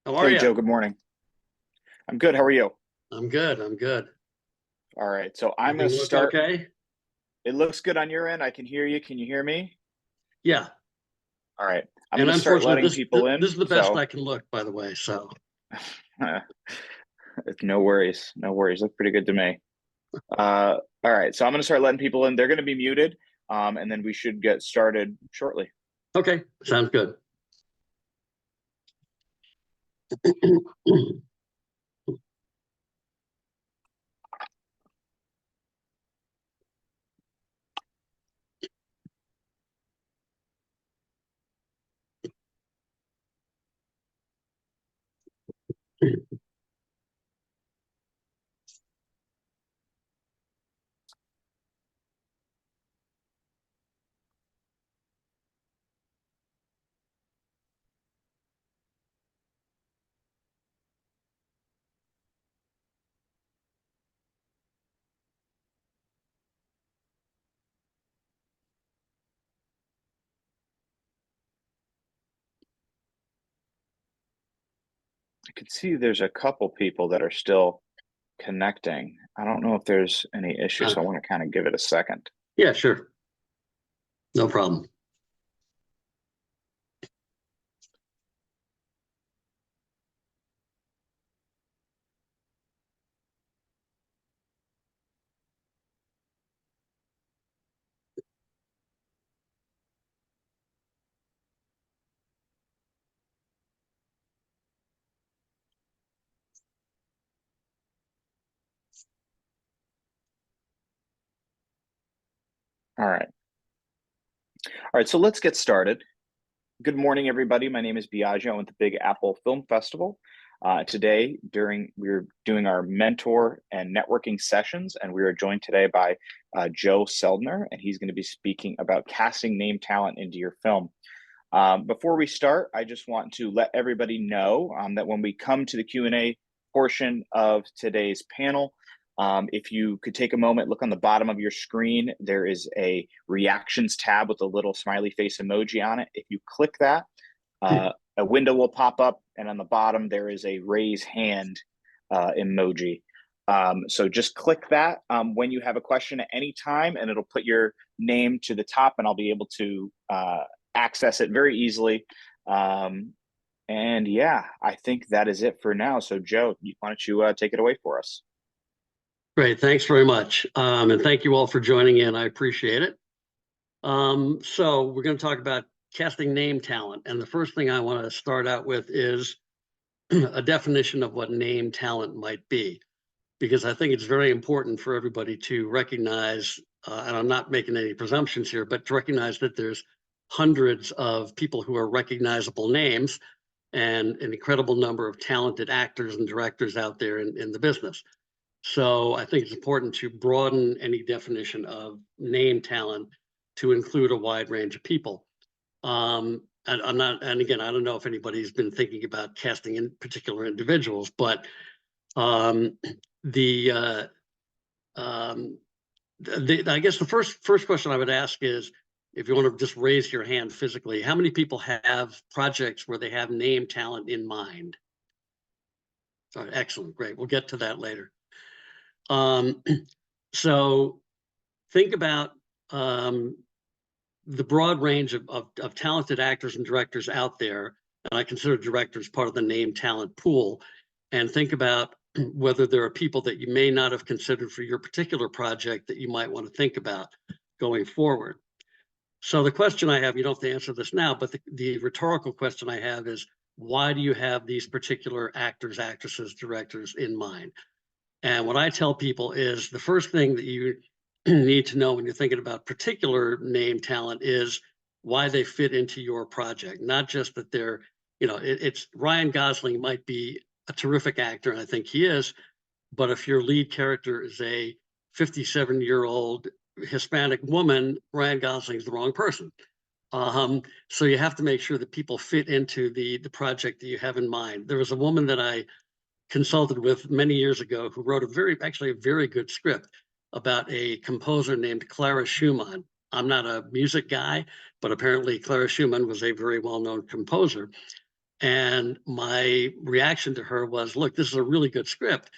How are Hey, you? Joe, good morning. I'm good. How are you? I'm good. I'm good. All right. So I'm going Everything to look start. okay? It looks good on your end. I can hear you. Can you hear me? Yeah. All right. I'm going And to start unfortunately, letting this people this in. is the best So I can look, by the way. So no worries. No worries. Look pretty good to me. All right. So I'm going to start letting people in. They're going to be muted. And then we should get started shortly. okay, sounds good. I can see there's a couple people that are still connecting. I don't know if there's any issue. Uh, So I want to kind of give it a second. yeah, sure. No problem. All right. All right. So let's get started. Good morning, everybody. My name is Biagio. I'm at the Big Apple Film Festival. Today, we're doing our mentor and networking sessions, and we are joined today by Joe Seldner, and he's going to be speaking about casting name talent into your film. Before we start, I just want to let everybody know that when we come to the Q&A portion of today's panel, if you could take a moment, look on the bottom of your screen, there is a reactions tab with a little smiley face emoji on it. If you click that, a window will pop up, and on the bottom, there is a raise hand emoji. So just click that when you have a question at any time, and it'll put your name to the top, and I'll be able to access it very easily. And yeah, I think that is it for now. So Joe, why don't you take it away for us? Great. Thanks very much. And thank you all for joining in. I appreciate it. So we're going to talk about casting name talent. And the first thing I want to start out with is a definition of what name talent might be, because I think it's very important for everybody to recognize, and I'm not making any presumptions here, but to recognize that there's hundreds of people who are recognizable names and an incredible number of talented actors and directors out there in the business. So I think it's important to broaden any definition of name talent to include a wide range of people. And I'm not, and again, I don't know if anybody's been thinking about casting in particular individuals, but um, the, uh, I guess the first question I would ask is, if you want to just raise your hand physically, how many people have projects where they have name talent in mind? All right, excellent, great. We'll get to that later. Um, so think about the broad range of talented actors and directors out there, and I consider directors part of the name talent pool, and think about whether there are people that you may not have considered for your particular project that you might want to think about going forward. So the question I have, you don't have to answer this now, but the rhetorical question I have is, why do you have these particular actors, actresses, directors in mind? And what I tell people is the first thing that you need to know when you're thinking about particular name talent is why they fit into your project, not just that they're, it's Ryan Gosling might be a terrific actor, and I think he is, but if your lead character is a 57-year-old Hispanic woman, Ryan Gosling's the wrong person. So you have to make sure that people fit into the project that you have in mind. There was a woman that I consulted with many years ago who wrote actually a very good script about a composer named Clara Schumann. I'm not a music guy, but apparently Clara Schumann was a very well-known composer. And my reaction to her was, look, this is a really good script,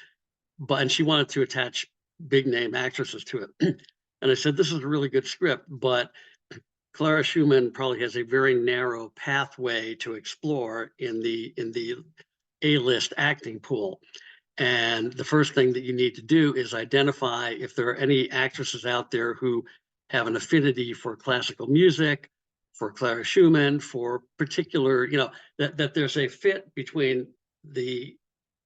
and she wanted to attach big name actresses to it. And I said, this is a really good script, but Clara Schumann probably has a very narrow pathway to explore in the A-list acting pool. And the first thing that you need to do is identify if there are any actresses out there who have an affinity for classical music, for Clara Schumann, for particular, that there's a fit between the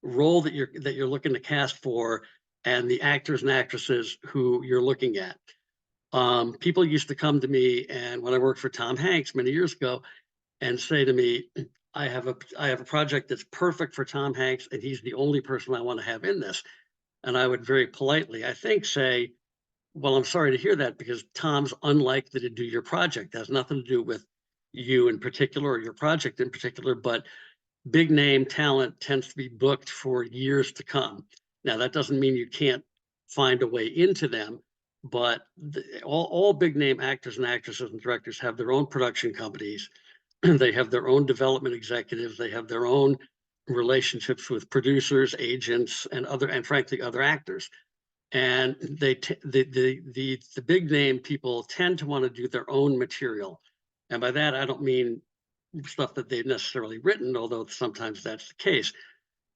role that you're looking to cast for and the actors and actresses who you're looking at. People used to come to me, and when I worked for Tom Hanks many years ago, and say to me, I have a project that's perfect for Tom Hanks, and he's the only person I want to have in this. And I would very politely, I think, say, well, I'm sorry to hear that, because Tom's unlikely to do your project. It has nothing to do with you in particular or your project in particular, but big name talent tends to be booked for years to come. Now, that doesn't mean you can't find a way into them, but all big name actors and actresses and directors have their own production companies. They have their own development executives. They have their own relationships with producers, agents, and frankly, other actors. And the big name people tend to want to do their own material. And by that, I don't mean stuff that they've necessarily written, although sometimes that's the case,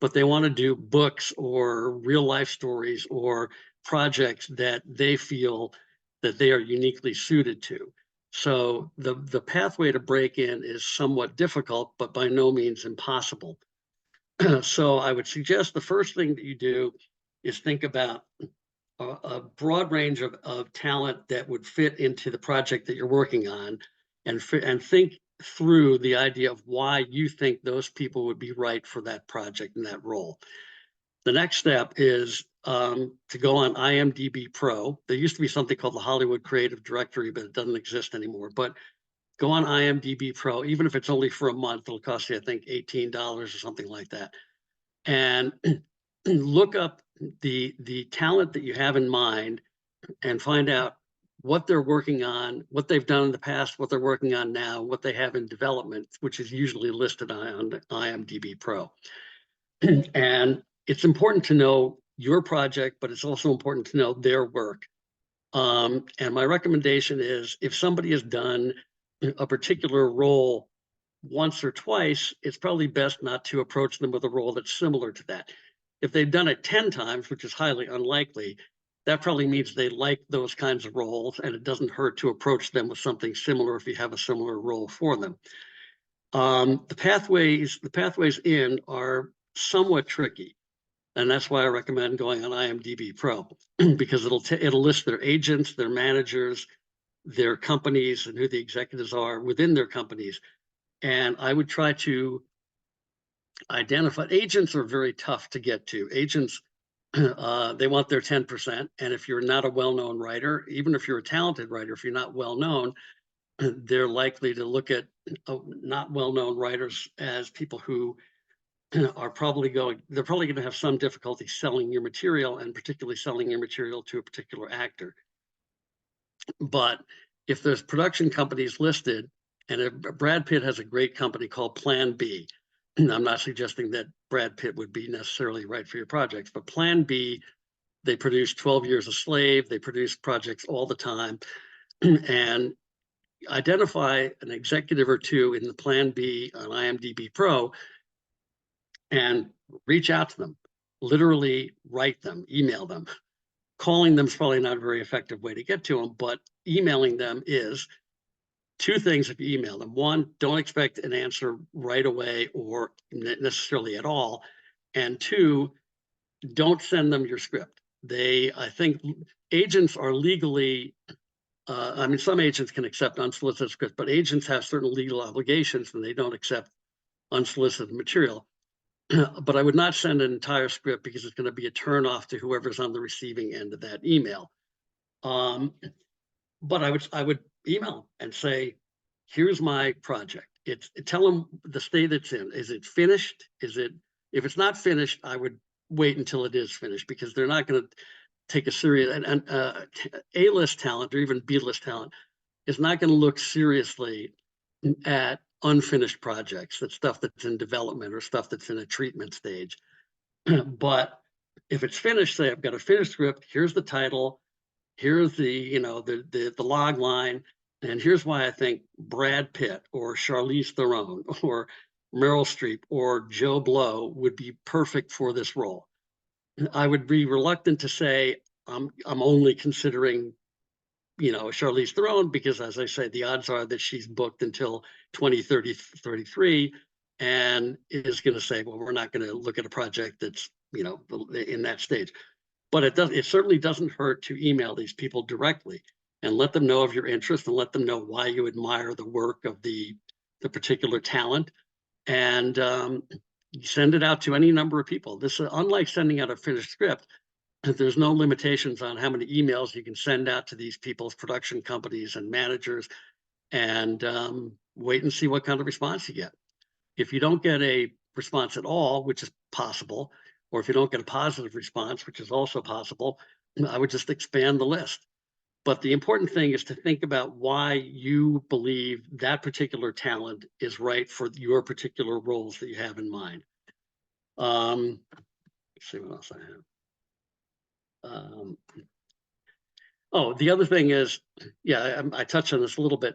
but they want to do books or real life stories or projects that they feel that they are uniquely suited to. So the pathway to break in is somewhat difficult, but by no means impossible. So I would suggest the first thing that you do is think about a broad range of talent that would fit into the project that you're working on, and think through the idea of why you think those people would be right for that project and that role. The next step is to go on IMDb Pro. There used to be something called the Hollywood Creative Directory, but it doesn't exist anymore. But go on IMDb Pro, even if it's only for a month. It'll cost you, I think, $18 or something like that. And look up the talent that you have in mind and find out what they're working on, what they've done in the past, what they're working on now, what they have in development, which is usually listed on IMDb Pro. And it's important to know your project, but it's also important to know their work. And my recommendation is, if somebody has done a particular role once or twice, it's probably best not to approach them with a role that's similar to that. If they've done it 10 times, which is highly unlikely, that probably means they like those kinds of roles, and it doesn't hurt to approach them with something similar if you have a similar role for them. The pathways in are somewhat tricky, and that's why I recommend going on IMDb Pro, because it'll list their agents, their managers, their companies, and who the executives are within their companies. And I would try to identify. Agents are very tough to get to. Agents, they want their 10%. And if you're not a well-known writer, even if you're a talented writer, if you're not well-known, they're likely to look at not well-known writers as people who they're probably going to have some difficulty selling your material, and particularly selling your material to a particular actor. But if there's production companies listed, and if Brad Pitt has a great company called Plan B, I'm not suggesting that Brad Pitt would be necessarily right for your projects, but Plan B, they produce 12 Years a Slave, they produce projects all the time, and identify an executive or two in the Plan B on IMDb Pro and reach out to them, literally write them, email them. Calling them is probably not a very effective way to get to them, but emailing them is. Two things if you email them. One, don't expect an answer right away or necessarily at all. And two, don't send them your script. I think agents are legally, some agents can accept unsolicited scripts, but agents have certain legal obligations and they don't accept unsolicited material. But I would not send an entire script, because it's going to be a turnoff to whoever's on the receiving end of that email. But I would email and say, here's my project. Tell them the state it's in. Is it finished? If it's not finished, I would wait until it is finished, because they're not going to take a serious, and A-list talent or even B-list talent is not going to look seriously at unfinished projects. That's stuff that's in development or stuff that's in a treatment stage. But if it's finished, say I've got a finished script, here's the title, here's the log line, and here's why I think Brad Pitt or Charlize Theron or Meryl Streep or Joe Blow would be perfect for this role. I would be reluctant to say I'm only considering Charlize Theron, because as I say, the odds are that she's booked until 2033 and is going to say, well, we're not going to look at a project that's in that stage. But it certainly doesn't hurt to email these people directly and let them know of your interest and let them know why you admire the work of the particular talent, and send it out to any number of people. This is unlike sending out a finished script. There's no limitations on how many emails you can send out to these people's production companies and managers, and wait and see what kind of response you get. If you don't get a response at all, which is possible, or if you don't get a positive response, which is also possible, I would just expand the list. But the important thing is to think about why you believe that particular talent is right for your particular roles that you have in mind. Let's see what else I have. Oh, the other thing is, yeah, I touched on this a little bit.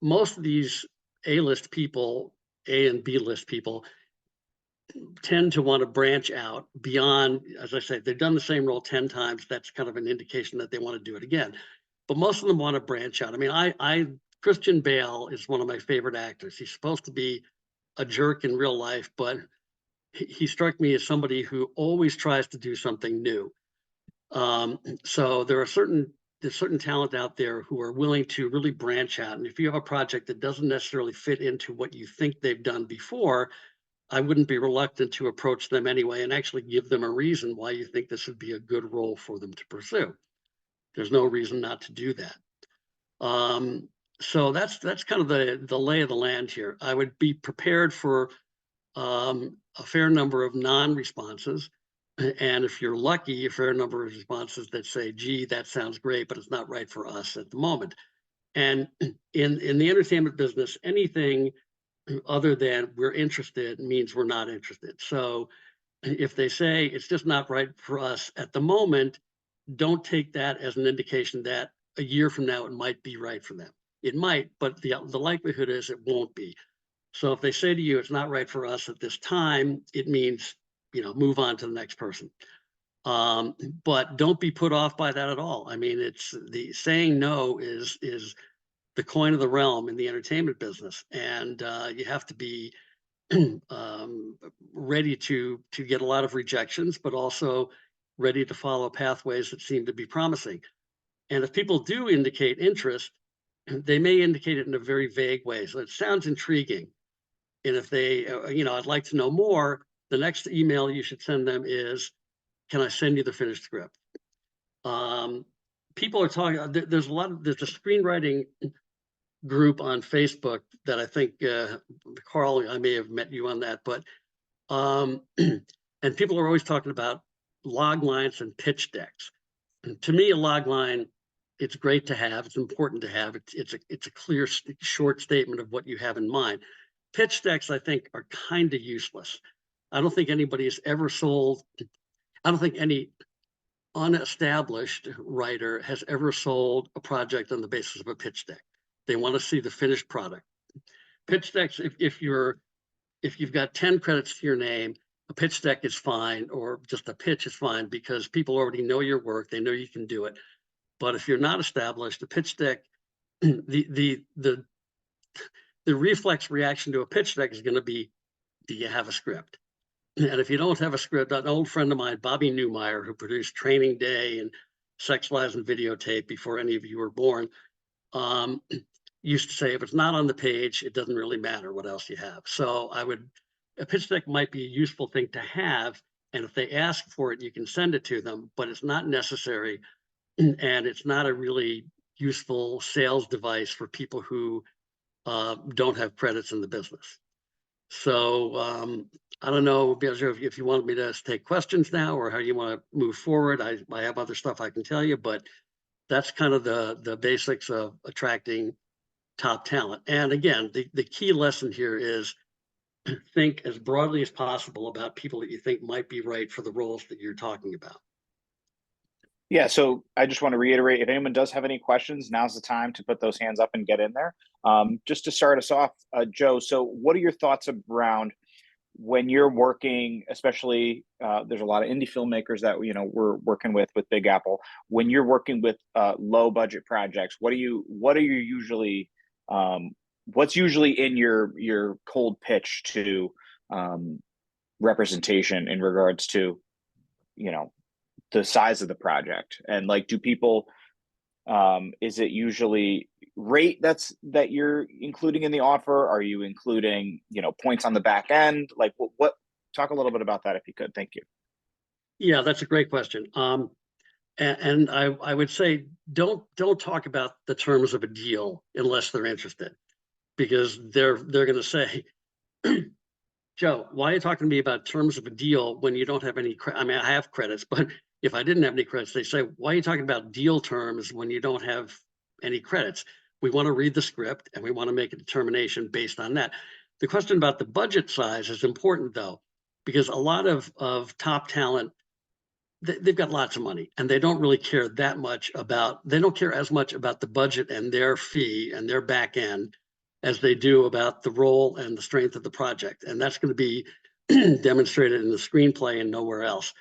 Most of these A-list people, A and B-list people, tend to want to branch out beyond, as I say, they've done the same role 10 times. That's kind of an indication that they want to do it again. But most of them want to branch out. I mean, Christian Bale is one of my favorite actors. He's supposed to be a jerk in real life, but he struck me as somebody who always tries to do something new. So there's certain talent out there who are willing to really branch out. And if you have a project that doesn't necessarily fit into what you think they've done before, I wouldn't be reluctant to approach them anyway and actually give them a reason why you think this would be a good role for them to pursue. There's no reason not to do that. So that's kind of the lay of the land here. I would be prepared for a fair number of non-responses. And if you're lucky, a fair number of responses that say, gee, that sounds great, but it's not right for us at the moment. And in the entertainment business, anything other than we're interested means we're not interested. So if they say it's just not right for us at the moment, don't take that as an indication that a year from now it might be right for them. It might, but the likelihood is it won't be. So if they say to you it's not right for us at this time, it means move on to the next person. But don't be put off by that at all. I mean, it's the saying no is the coin of the realm in the entertainment business, and you have to be ready to get a lot of rejections, but also ready to follow pathways that seem to be promising. And if people do indicate interest, they may indicate it in a very vague way. So it sounds intriguing. And if they, I'd like to know more, the next email you should send them is, can I send you the finished script? People are talking, there's a screenwriting group on Facebook that I think, Carl, I may have met you on that, but, and people are always talking about log lines and pitch decks. And to me, a log line, it's great to have, it's important to have, it's a clear, short statement of what you have in mind. Pitch decks, I think, are kind of useless. I don't think anybody has ever sold, I don't think any unestablished writer has ever sold a project on the basis of a pitch deck. They want to see the finished product. Pitch decks, if you've got 10 credits to your name, a pitch deck is fine, or just a pitch is fine, because people already know your work, they know you can do it. But if you're not established, a pitch deck, the reflex reaction to a pitch deck is going to be, do you have a script? And if you don't have a script, an old friend of mine, Bobby Newmeyer, who produced Training Day and Sex, Lies, and Videotape before any of you were born, used to say, if it's not on the page, it doesn't really matter what else you have. So a pitch deck might be a useful thing to have. And if they ask for it, you can send it to them, but it's not necessary. And it's not a really useful sales device for people who don't have credits in the business. So I don't know, if you want me to take questions now or how you want to move forward. I have other stuff I can tell you, but that's kind of the basics of attracting top talent. And again, the key lesson here is think as broadly as possible about people that you think might be right for the roles that you're talking about. Yeah, so I just want to reiterate, if anyone does have any questions, now's the time to put those hands up and get in there. Just to start us off, Joe, so what are your thoughts around when you're working, especially there's a lot of indie filmmakers that we're working with Big Apple. When you're working with low budget projects, what are you usually what's usually in your cold pitch to representation in regards to the size of the project? And like, do people is it usually rate that you're including in the offer? Are you including points on the back end? Like what talk a little bit about that if you could. Thank you. Yeah, that's a great question. And I would say don't talk about the terms of a deal unless they're interested, because they're going to say, Joe, why are you talking to me about terms of a deal when you don't have any I mean, I have credits, but if I didn't have any credits, they say, why are you talking about deal terms when you don't have any credits? We want to read the script and we want to make a determination based on that. The question about the budget size is important, though, because a lot of top talent, they've got lots of money and they don't really care that much about, they don't care as much about the budget and their fee and their back end as they do about the role and the strength of the project. And that's going to be demonstrated in the screenplay and nowhere else.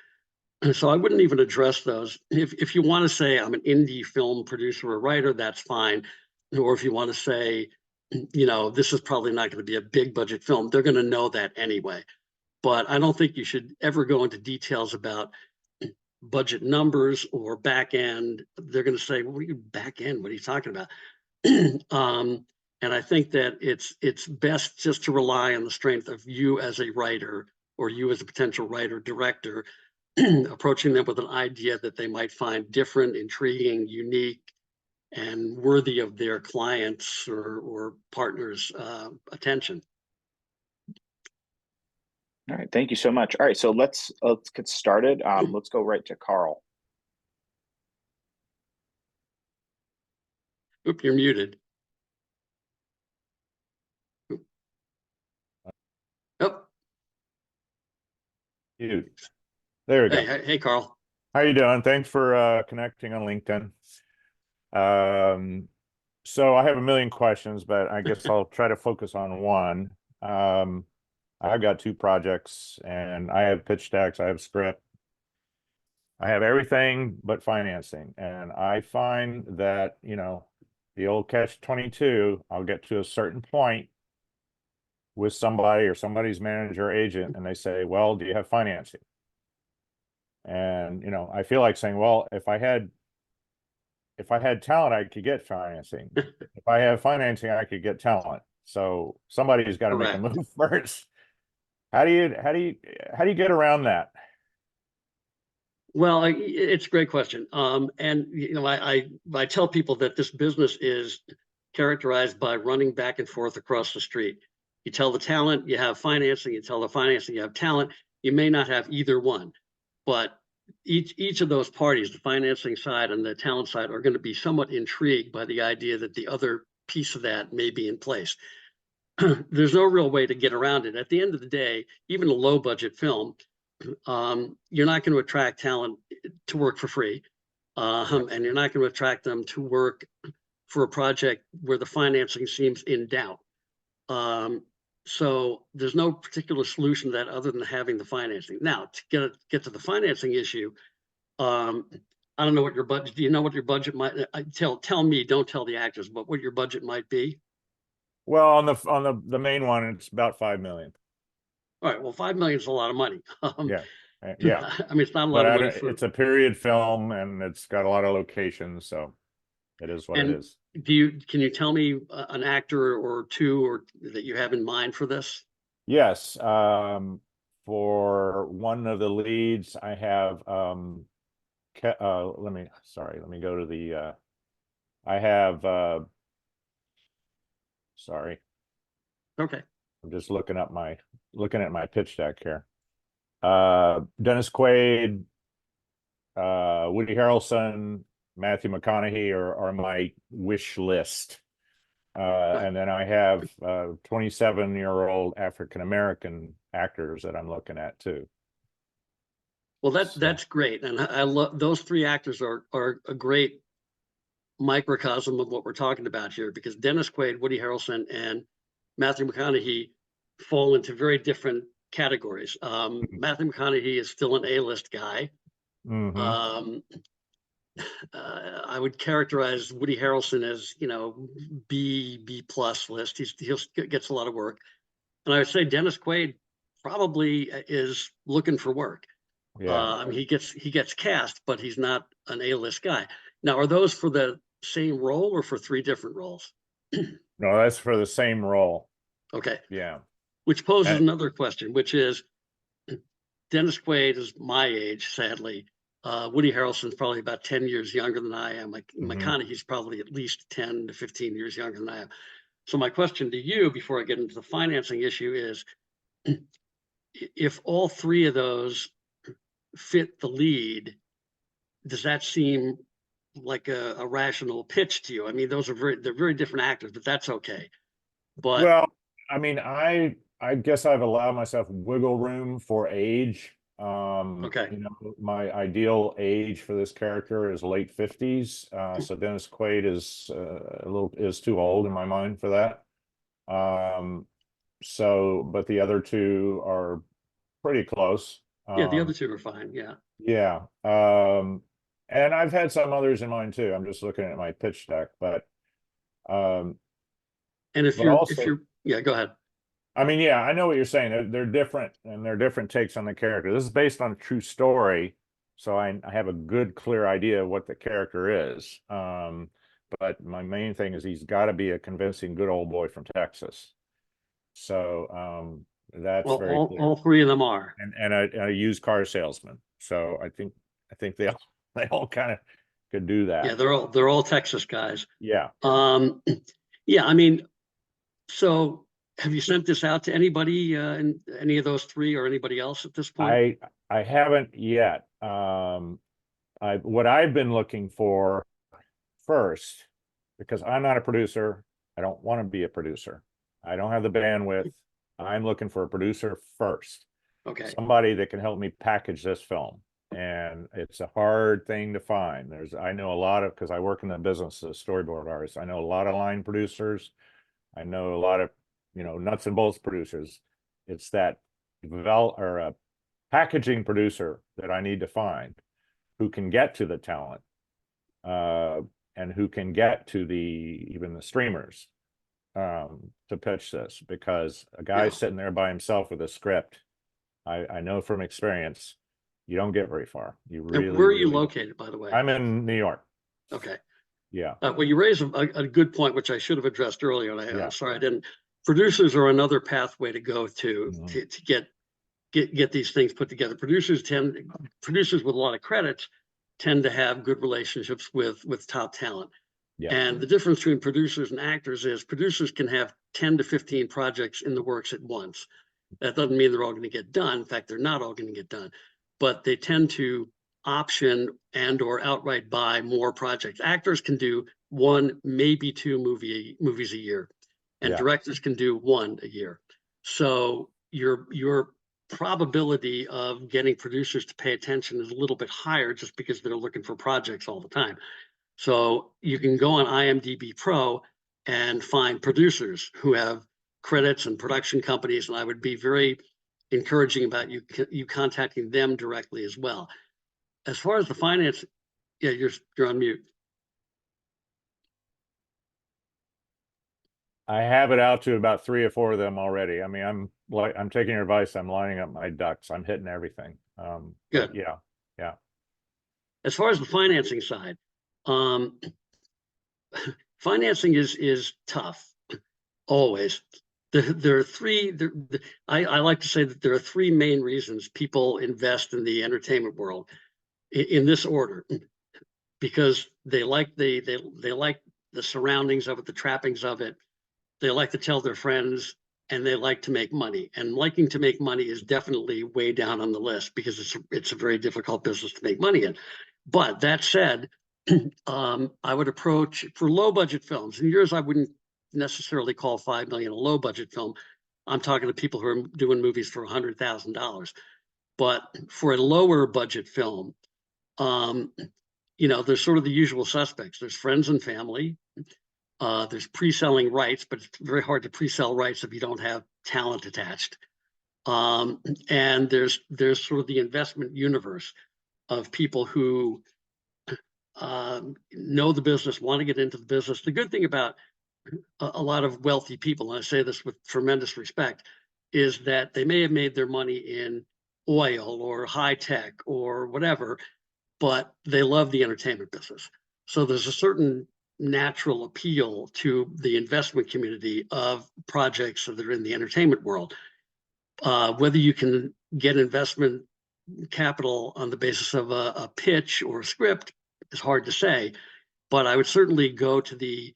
So I wouldn't even address those. If you want to say I'm an indie film producer or writer, that's fine. Or if you want to say, this is probably not going to be a big budget film, they're going to know that anyway. But I don't think you should ever go into details about budget numbers or back end. They're going to say, well, what are you back end? What are you talking about? And I think that it's best just to rely on the strength of you as a writer or you as a potential writer director, approaching them with an idea that they might find different, intriguing, unique, and worthy of their clients or partners' attention. All right, thank you so much. All right, so let's get started. Let's go right to Carl. Oop, you're muted. Oh. There we go. Hey, Carl. How you doing? Thanks for connecting on LinkedIn. So I have a million questions, but I guess I'll try to focus on one. I've got two projects and I have pitch decks, I have script. I have everything but financing. And I find that, the old catch-22, I'll get to a certain point with somebody or somebody's manager or agent, and they say, well, do you have financing? And, I feel like saying, well, if I had talent, I could get financing. If I have financing, I could get talent. So somebody's got to make a move first. How do you get around that? Well, it's a great question. And I tell people that this business is characterized by running back and forth across the street. You tell the talent you have financing, you tell the financing you have talent. You may not have either one, but each of those parties, the financing side and the talent side, are going to be somewhat intrigued by the idea that the other piece of that may be in place. There's no real way to get around it. At the end of the day, even a low budget film, you're not going to attract talent to work for free. And you're not going to attract them to work for a project where the financing seems in doubt. So there's no particular solution to that other than having the financing. Now, to get to the financing issue, I don't know what your budget. Do you know what your budget might? Tell me. Don't tell the actors, but what your budget might be. Well, on the main one, it's about $5 million. All right. Well, $5 million is a lot of money. Yeah. I mean, it's not a lot of money. It's a period film, and it's got a lot of locations, so it is what it is. Can you tell me an actor or two or that you have in mind for this? Yes. For one of the leads, I have let me go to the I have sorry. Okay. I'm just looking at my pitch deck here. Dennis Quaid, Woody Harrelson, Matthew McConaughey are my wish list. And then I have 27-year-old African-American actors that I'm looking at too. Well, So- that's great. And I love those three actors are a great microcosm of what we're talking about here, because Dennis Quaid, Woody Harrelson, and Matthew McConaughey fall into very different categories. Matthew McConaughey is still an A-list guy. Mhm. I would characterize Woody Harrelson as, B plus list. He gets a lot of work. And I would say Dennis Quaid probably is looking for work. Yeah. I mean, he gets cast, but he's not an A-list guy. Now, are those for the same role or for three different roles? No, that's for the same role. Okay. Yeah. Which poses And- another question, which is Dennis Quaid is my age, sadly. Woody Harrelson's probably about 10 years younger than I am. McConaughey's probably at least 10 to 15 years younger than I am. So my question to you before I get into the financing issue is, if all three of those fit the lead, does that seem like a rational pitch to you? I mean, they're very different actors, but that's okay. But Well, I mean, I guess I've allowed myself wiggle room for age. okay. My ideal age for this character is late 50s. So Dennis Quaid is too old in my mind for that. But the other two are pretty close. Yeah, the other two are fine. Yeah. Yeah. And I've had some others in mind too. I'm just looking at my pitch deck, but And if but you're also, yeah, go ahead. I mean, yeah, I know what you're saying. They're different, and they're different takes on the character. This is based on a true story, so I have a good, clear idea of what the character is. But my main thing is he's got to be a convincing good old boy from Texas. So that's Well, very clear. all three of them are. And a used car salesman. So I think they all kind of could do that. Yeah, they're all Texas guys. Yeah. Yeah, I mean, so have you sent this out to anybody in any of those three or anybody else at this point? I haven't yet. What I've been looking for first, because I'm not a producer, I don't want to be a producer. I don't have the bandwidth. I'm looking for a producer first. Okay. Somebody that can help me package this film. And it's a hard thing to find. I know a lot of, because I work in the business as a storyboard artist, I know a lot of line producers. I know a lot of, nuts and bolts producers. It's that a packaging producer that I need to find who can get to the talent, and who can get to even the streamers, to pitch this, because a guy sitting there by himself with a script, I know from experience, you don't get very far. You really. And where are you located, by the way? I'm in New York. Okay. Yeah. Well, you raise a good point, which I should have addressed earlier. And I'm sorry I didn't. Producers are another pathway to go to get these things put together. Producers with a lot of credits tend to have good relationships with top talent. Yeah. And the difference between producers and actors is producers can have 10 to 15 projects in the works at once. That doesn't mean they're all going to get done. In fact, they're not all going to get done, but they tend to option and or outright buy more projects. Actors can do one, maybe two movies a year, and directors can do one a year. So your probability of getting producers to pay attention is a little bit higher just because they're looking for projects all the time. So you can go on IMDb Pro and find producers who have credits and production companies, and I would be very encouraging about you contacting them directly as well. As far as the finance, yeah, you're on mute. I have it out to about 3 or 4 of them already. I mean, I'm taking your advice. I'm lining up my ducks. I'm hitting everything. Good. Yeah. As far as the financing side, financing is tough, always. There are three. I like to say that there are three main reasons people invest in the entertainment world, in this order, because they like they like the surroundings of it, the trappings of it. They like to tell their friends, and they like to make money. And liking to make money is definitely way down on the list because it's a very difficult business to make money in. But that said, I would approach for low budget films. In yours, I wouldn't necessarily call 5 million a low budget film. I'm talking to people who are doing movies for $100,000. But for a lower budget film, there's sort of the usual suspects. There's friends and family. There's pre-selling rights, but it's very hard to pre-sell rights if you don't have talent attached. And there's sort of the investment universe of people who know the business, want to get into the business. The good thing about a lot of wealthy people, and I say this with tremendous respect, is that they may have made their money in oil or high tech or whatever, but they love the entertainment business. So there's a certain natural appeal to the investment community of projects that are in the entertainment world. Whether you can get investment capital on the basis of a pitch or a script is hard to say, but I would certainly go to the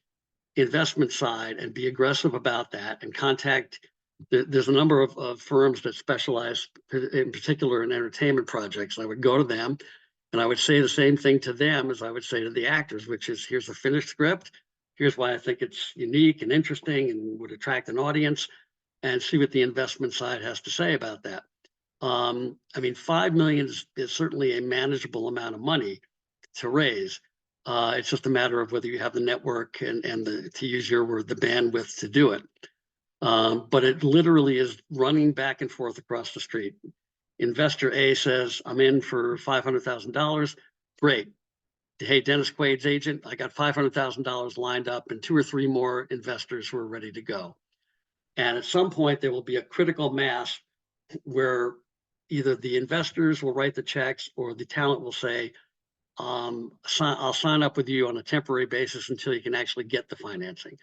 investment side and be aggressive about that and contact. There's a number of firms that specialize in particular in entertainment projects. I would go to them and I would say the same thing to them as I would say to the actors, which is, here's a finished script. Here's why I think it's unique and interesting and would attract an audience, and see what the investment side has to say about that. I mean, 5 million is certainly a manageable amount of money to raise. It's just a matter of whether you have the network and to use your word, the bandwidth to do it. But it literally is running back and forth across the street. Investor A says, I'm in for $500,000. Great. Hey, Dennis Quaid's agent, I got $500,000 lined up and 2 or 3 more investors who are ready to go. And at some point, there will be a critical mass where either the investors will write the checks or the talent will say, I'll sign up with you on a temporary basis until you can actually get the financing.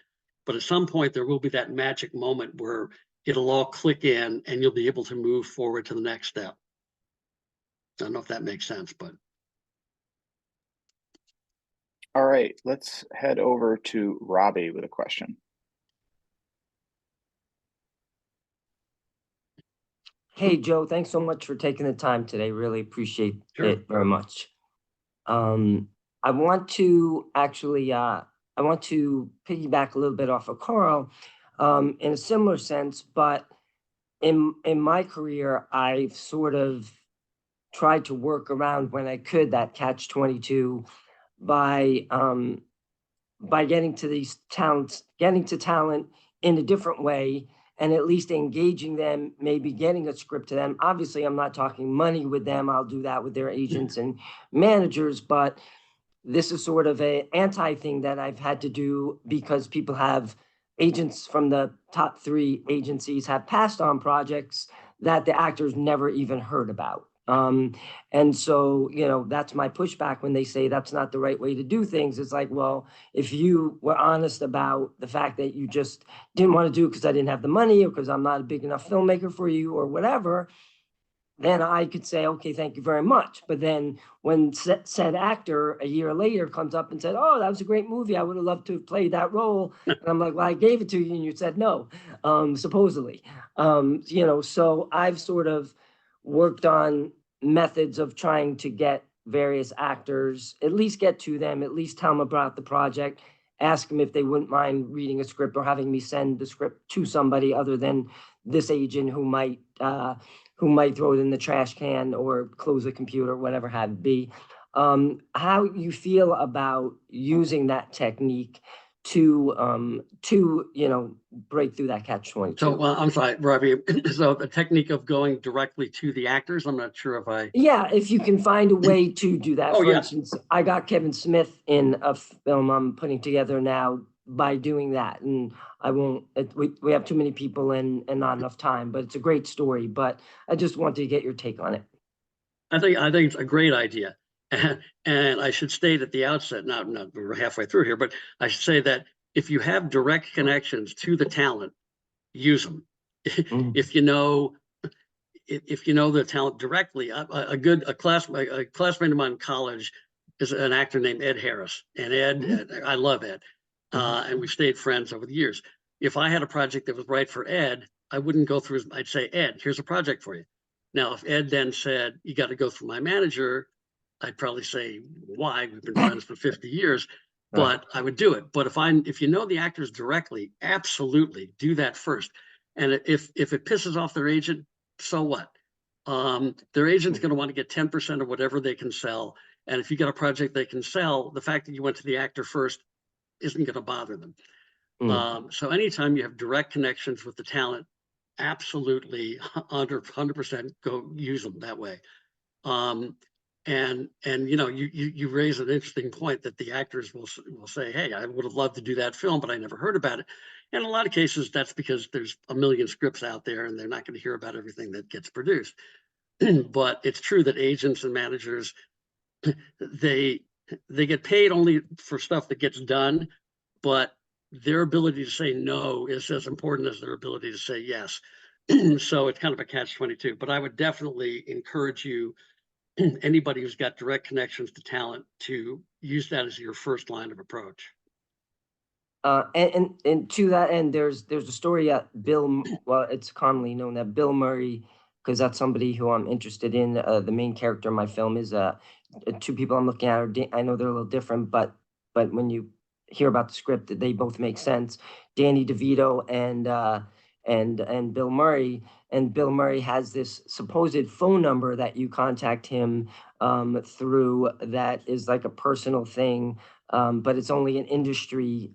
But at some point, there will be that magic moment where it'll all click in and you'll be able to move forward to the next step. I don't know if that makes sense, but. All right, let's head over to Robbie with a question. Hey, Joe, thanks so much for taking the time today. Really appreciate it very much. I want to actually, I want to piggyback a little bit off of Carl in a similar sense, but in my career, I've sort of tried to work around when I could that catch-22 by getting to these talents, getting to talent in a different way, and at least engaging them, maybe getting a script to them. Obviously, I'm not talking money with them. I'll do that with their agents and managers, but this is sort of an anti-thing that I've had to do because people have agents from the top 3 agencies have passed on projects that the actors never even heard about. And so, that's my pushback when they say that's not the right way to do things. It's like, well, if you were honest about the fact that you just didn't want to do it because I didn't have the money or because I'm not a big enough filmmaker for you or whatever, then I could say, okay, thank you very much. But then when said actor a year later comes up and said, oh, that was a great movie, I would have loved to have played that role. And I'm like, well, I gave it to you and you said no, supposedly. So I've sort of worked on methods of trying to get various actors, at least get to them, at least tell them about the project, ask them if they wouldn't mind reading a script or having me send the script to somebody other than this agent who might throw it in the trash can or close the computer, whatever have it be. How you feel about using that technique to break through that catch-22? So, well, I'm sorry, Robbie. So the technique of going directly to the actors, I'm not sure if I. Yeah, if you can find a way to do that. For instance, I got Kevin Smith in a film I'm putting together now by doing that, and I won't. We have too many people and not enough time. But it's a great story. But I just wanted to get your take on it. I think it's a great idea. And I should state at the outset, not we're halfway through here, but I should say that if you have direct connections to the talent, use them. If you know the talent directly, a classmate of mine in college is an actor named Ed Harris, and Ed, I love Ed, and we stayed friends over the years. If I had a project that was right for Ed, I wouldn't go through. I'd say, Ed, here's a project for you. Now, if Ed then said, you got to go through my manager, I'd probably say, why? We've been friends for 50 years. but I would do it. But if you know the actors directly, absolutely do that first. And if it pisses off their agent, so what? Their agent's going to want to get 10% of whatever they can sell. And if you get a project they can sell, the fact that you went to the actor first isn't going to bother them. So anytime you have direct connections with the talent, absolutely 100% go use them that way. And you know, you raise an interesting point that the actors will say, hey, I would have loved to do that film, but I never heard about it. And in a lot of cases, that's because there's a million scripts out there and they're not going to hear about everything that gets produced. But it's true that agents and managers, they get paid only for stuff that gets done, but their ability to say no is as important as their ability to say yes. So it's kind of a catch-22. But I would definitely encourage you, anybody who's got direct connections to talent, to use that as your first line of approach. And to that end, there's a story at well, it's commonly known that Bill Murray, because that's somebody who I'm interested in. The main character in my film is two people I'm looking at. I know they're a little different, but when you hear about the script, they both make sense. Danny DeVito and Bill Murray. And Bill Murray has this supposed phone number that you contact him through that is like a personal thing, but it's only industry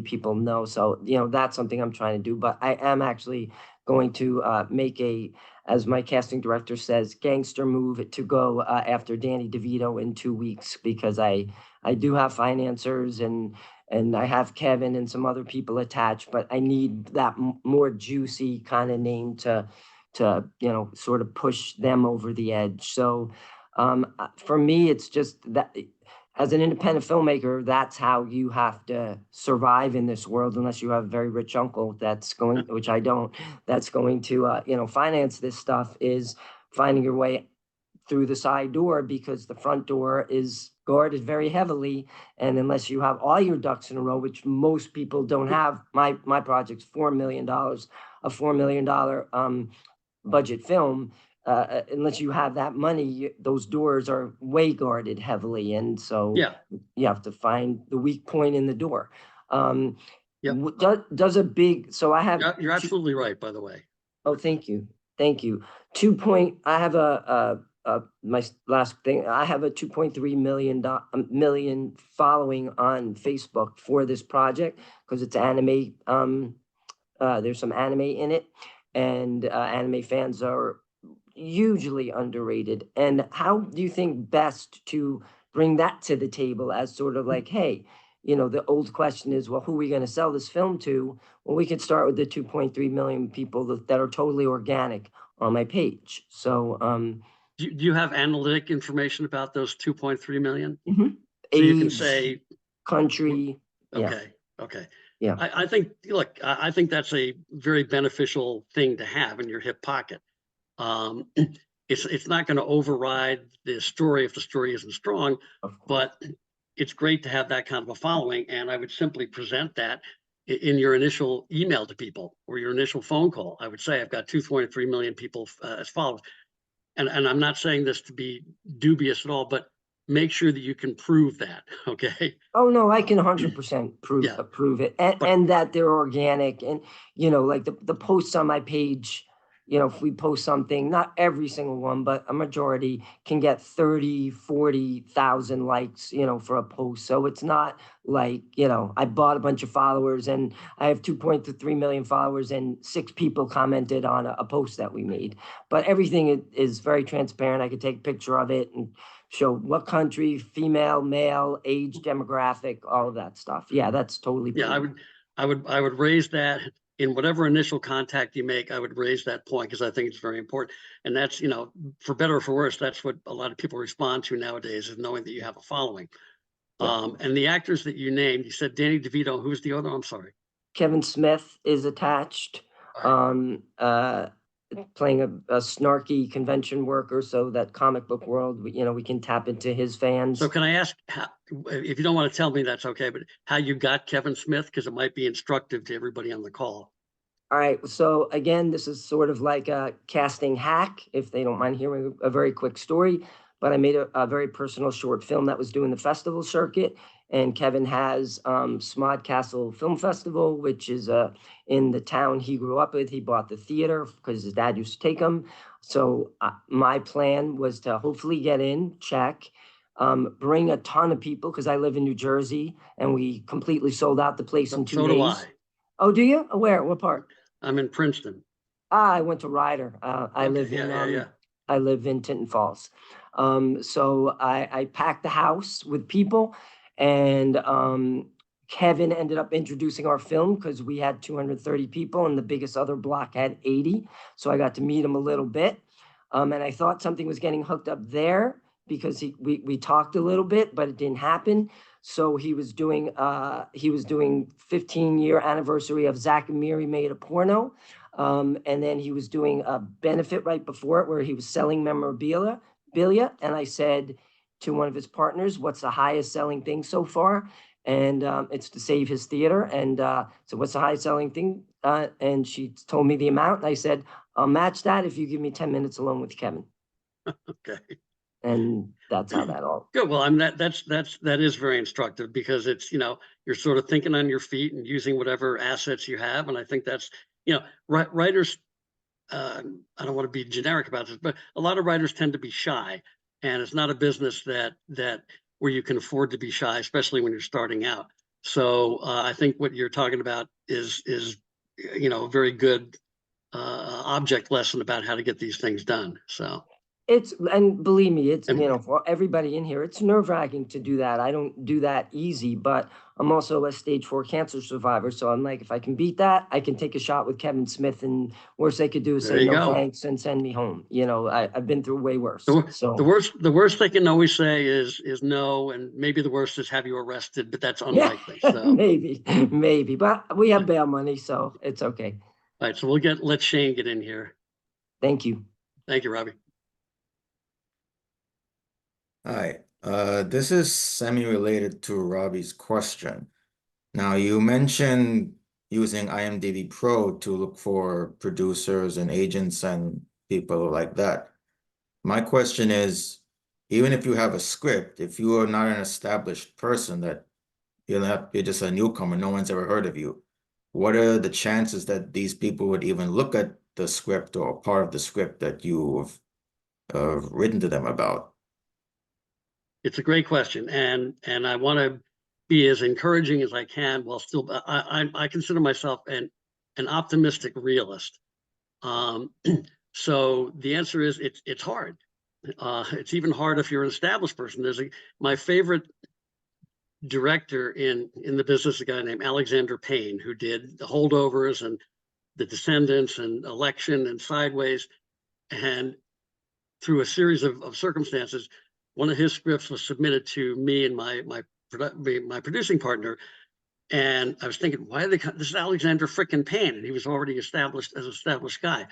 people know. So, you know, that's something I'm trying to do. But I am actually going to make as my casting director says, gangster move to go after Danny DeVito in 2 weeks, because I do have financiers and I have Kevin and some other people attached, but I need that more juicy kind of name to you know, sort of push them over the edge. So for me, it's just that as an independent filmmaker, that's how you have to survive in this world, unless you have a very rich uncle that's going, which I don't, that's going to you know, finance this stuff, is finding your way through the side door, because the front door is guarded very heavily. And unless you have all your ducks in a row, which most people don't have, my project's $4 million, a $4 million budget film. Unless you have that money, those doors are way guarded heavily. And so you have to find the weak point in the door. Does a big, so I have. You're absolutely right, by the way. Oh, thank you. Thank you. I have my last thing, I have a 2.3 million following on Facebook for this project, because it's anime. There's some anime in it, and anime fans are hugely underrated. And how do you think best to bring that to the table as sort of like, hey, you know, the old question is, well, who are we going to sell this film to? Well, we could start with the 2.3 million people that are totally organic on my page. So do you have analytic information about those 2.3 million? Mm-hmm. So Age, you can say country. Okay. Okay. Yeah. I think, look, I think that's a very beneficial thing to have in your hip pocket. It's not going to override the story if the story isn't strong, but it's great to have that kind of a following. And I would simply present that in your initial email to people or your initial phone call. I would say, I've got 2.3 million people as followers. And I'm not saying this to be dubious at all, but make sure that you can prove that. Okay. Oh no, I can 100% prove it, and that they're organic. And you know, like the posts on my page, you know, if we post something, not every single one, but a majority can get 30, 40,000 likes, you know, for a post. So it's not like, you know, I bought a bunch of followers and I have 2.3 million followers and 6 people commented on a post that we made. But everything is very transparent. I could take a picture of it and show what country, female, male, age, demographic, all of that stuff. Yeah, that's totally. Yeah, I would raise that in whatever initial contact you make. I would raise that point because I think it's very important. And that's, you know, for better or for worse, that's what a lot of people respond to nowadays, is knowing that you have a following. Yeah. And the actors that you named, you said Danny DeVito. Who's the other? I'm sorry. Kevin Smith is attached. Right. Playing a snarky convention worker, so that comic book world, you know, we can tap into his fans. So can I ask, if you don't want to tell me, that's okay, but how you got Kevin Smith? Because it might be instructive to everybody on the call. All right. So again, this is sort of like a casting hack, if they don't mind hearing a very quick story. But I made a very personal short film that was doing the festival circuit. And Kevin has Smod Castle Film Festival, which is in the town he grew up with. He bought the theater because his dad used to take him. So my plan was to hopefully get in, check, bring a ton of people because I live in New Jersey and we completely sold out the place in 2 days. So do I. Oh, do you? Where? What part? I'm in Princeton. I went to Ryder. I live in I live in Tinton Falls. So I packed the house with people, and Kevin ended up introducing our film because we had 230 people and the biggest other block had 80. So I got to meet him a little bit. And I thought something was getting hooked up there because we talked a little bit, but it didn't happen. So he was doing 15-year anniversary of Zach and Miri Made a Porno. And then he was doing a benefit right before it where he was selling memorabilia. And I said to one of his partners, what's the highest selling thing so far? And it's to save his theater. And so what's the highest selling thing? And she told me the amount. And I said, I'll match that if you give me 10 minutes alone with Kevin. Okay. And that's how that all. Good. Well, I mean, that is very instructive because it's, you're sort of thinking on your feet and using whatever assets you have. And I think that's, writers, I don't want to be generic about this, but a lot of writers tend to be shy, and it's not a business that where you can afford to be shy, especially when you're starting out. So I think what you're talking about is a very good object lesson about how to get these things done. So. And believe me, it's, for everybody in here, it's nerve-wracking to do that. I don't do that easy, but I'm also a stage 4 cancer survivor. So I'm like, if I can beat that, I can take a shot with Kevin Smith, and worst they could do is say no thanks and send me home. I've been through way worse. So the worst they can always say is no, and maybe the worst is have you arrested, but that's unlikely. So maybe, but we have bail money, so it's okay. All right, so let Shane get in here. Thank you. Thank you, Robbie. Hi, this is semi-related to Robbie's question. Now, you mentioned using IMDb Pro to look for producers and agents and people like that. My question is, even if you have a script, if you are not an established person, that you're just a newcomer, no one's ever heard of you, what are the chances that these people would even look at the script or part of the script that you've written to them about? It's a great question, and I want to be as encouraging as I can while still. I consider myself an optimistic realist. So the answer is it's hard. It's even hard if you're an established person. My favorite director in the business, a guy named Alexander Payne, who did The Holdovers and The Descendants and Election and Sideways, and through a series of circumstances, one of his scripts was submitted to me and my producing partner, and I was thinking, why are they? This is Alexander frickin' Payne, and he was already established as an established guy,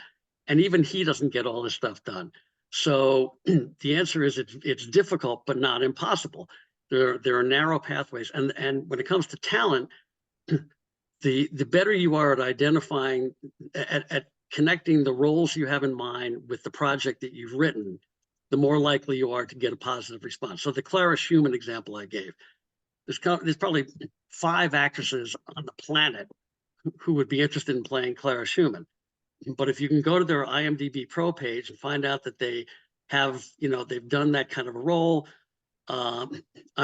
and even he doesn't get all this stuff done. So the answer is it's difficult, but not impossible. There are narrow pathways, and when it comes to talent, the better you are at identifying, at connecting the roles you have in mind with the project that you've written, the more likely you are to get a positive response. So the Clara Schumann example I gave, there's probably 5 actresses on the planet who would be interested in playing Clara Schumann. But if you can go to their IMDb Pro page and find out that they have, they've done that kind of a role. I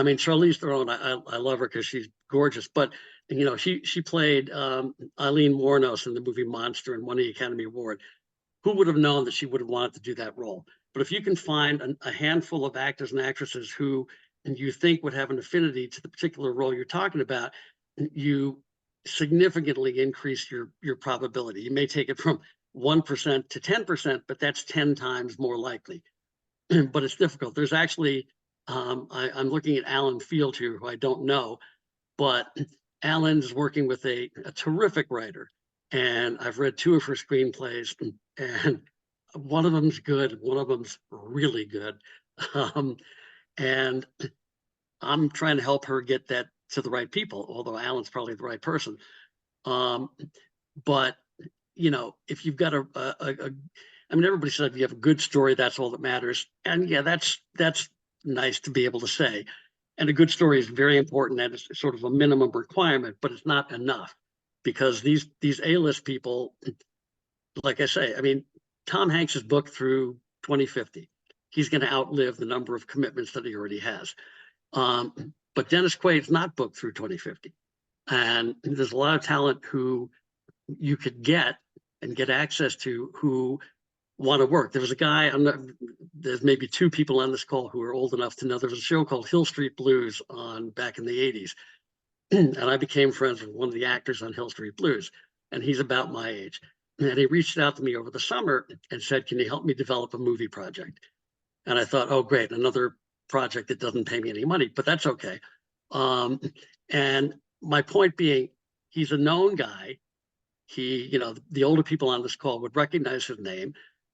mean, Charlize Theron, I love her because she's gorgeous, but she played Eileen Wuornos in the movie Monster and won the Academy Award. Who would have known that she would have wanted to do that role? But if you can find a handful of actors and actresses who you think would have an affinity to the particular role you're talking about, you significantly increase your probability. You may take it from 1% to 10%, but that's 10 times more likely. But it's difficult. There's actually, I'm looking at Alan Field here, who I don't know, but Alan's working with a terrific writer. And I've read 2 of her screenplays, and one of them's good, one of them's really good. And I'm trying to help her get that to the right people, although Alan's probably the right person. But, if you've got I mean, everybody said if you have a good story, that's all that matters. And yeah, that's nice to be able to say. And a good story is very important, and it's sort of a minimum requirement, but it's not enough, because these A-list people, like I say, I mean, Tom Hanks is booked through 2050. He's going to outlive the number of commitments that he already has. But Dennis Quaid's not booked through 2050. And there's a lot of talent who you could get and get access to who want to work. There was a guy, there's maybe two people on this call who are old enough to know there was a show called Hill Street Blues on back in the 80s. And I became friends with one of the actors on Hill Street Blues, and he's about my age. And he reached out to me over the summer and said, can you help me develop a movie project? And I thought, oh, great, another project that doesn't pay me any money, but that's okay. And my point being, he's a known guy. He, you know, the older people on this call would recognize his name,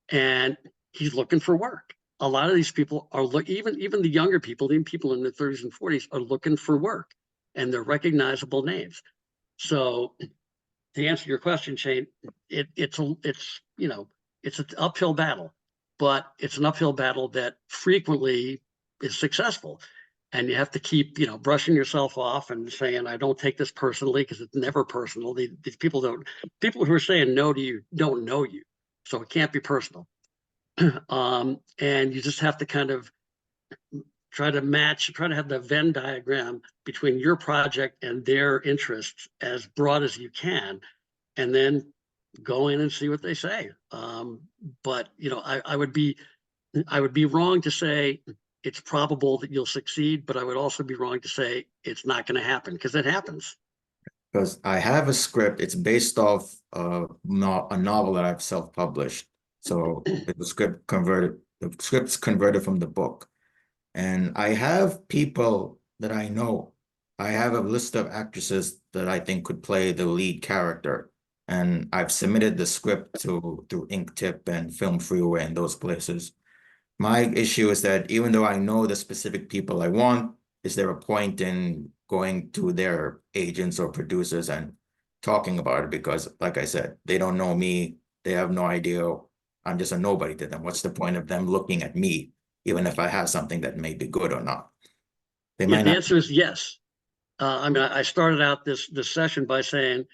and he's looking for work. A lot of these people are even the younger people, even people in their 30s and 40s, are looking for work, and they're recognizable names. So to answer your question, Shane, it's you know, it's an uphill battle, but it's an uphill battle that frequently is successful. And you have to keep, you know, brushing yourself off and saying, I don't take this personally, because it's never personal. These people who are saying no to you don't know you. So it can't be personal. And you just have to kind of try to have the Venn diagram between your project and their interests as broad as you can, and then go in and see what they say. But, you know, I would be wrong to say it's probable that you'll succeed, but I would also be wrong to say it's not going to happen, because it happens. Because I have a script. It's based off a novel that I've self-published. So the script's converted from the book. And I have people that I know. I have a list of actresses that I think could play the lead character. And I've submitted the script through Inktip and Film Freeway and those places. My issue is that even though I know the specific people I want, is there a point in going to their agents or producers and talking about it? Because, like I said, they don't know me. They have no idea. I'm just a nobody to them. What's the point of them looking at me, even if I have something that may be good or not? They might The not. answer is yes. I mean, I started out this session by saying,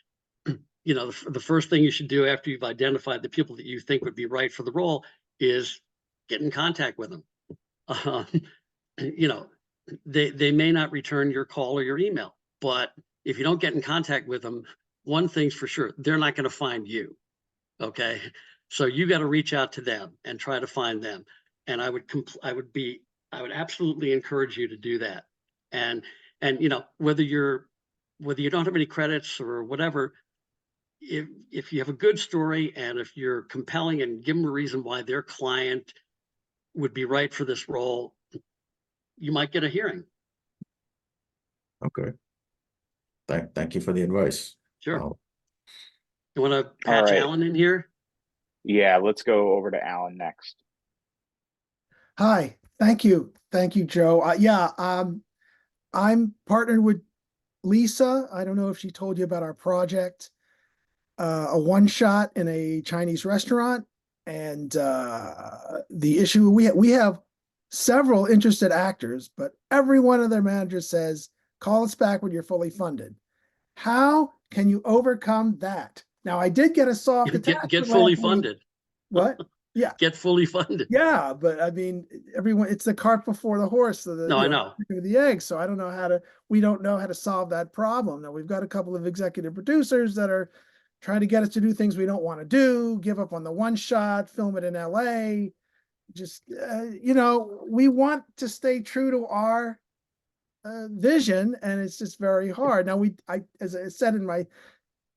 you know, the first thing you should do after you've identified the people that you think would be right for the role is get in contact with them. You know, they may not return your call or your email, but if you don't get in contact with them, one thing's for sure, they're not going to find you. Okay, so you got to reach out to them and try to find them. And I would absolutely encourage you to do that. And you know, whether you don't have any credits or whatever, if you have a good story and if you're compelling and give them a reason why their client would be right for this role, you might get a hearing. Okay. Thank you for the advice. Sure. You want to patch Alan in here? Yeah, let's go over to Alan next. Hi, thank you, Joe. I'm partnered with Lisa. I don't know if she told you about our project, a one-shot in a Chinese restaurant, and the issue we have several interested actors, but every one of their managers says, call us back when you're fully funded. How can you overcome that? Now, I did get a soft attachment. Get fully funded. What? Yeah. Get fully funded. Yeah, but I mean, it's the cart before the horse. So I know. The egg. So I don't know we don't know how to solve that problem. Now, we've got a couple of executive producers that are trying to get us to do things we don't want to do, give up on the one shot, film it in LA. Just, you know, we want to stay true to our vision, and it's just very hard. Now, as I said in my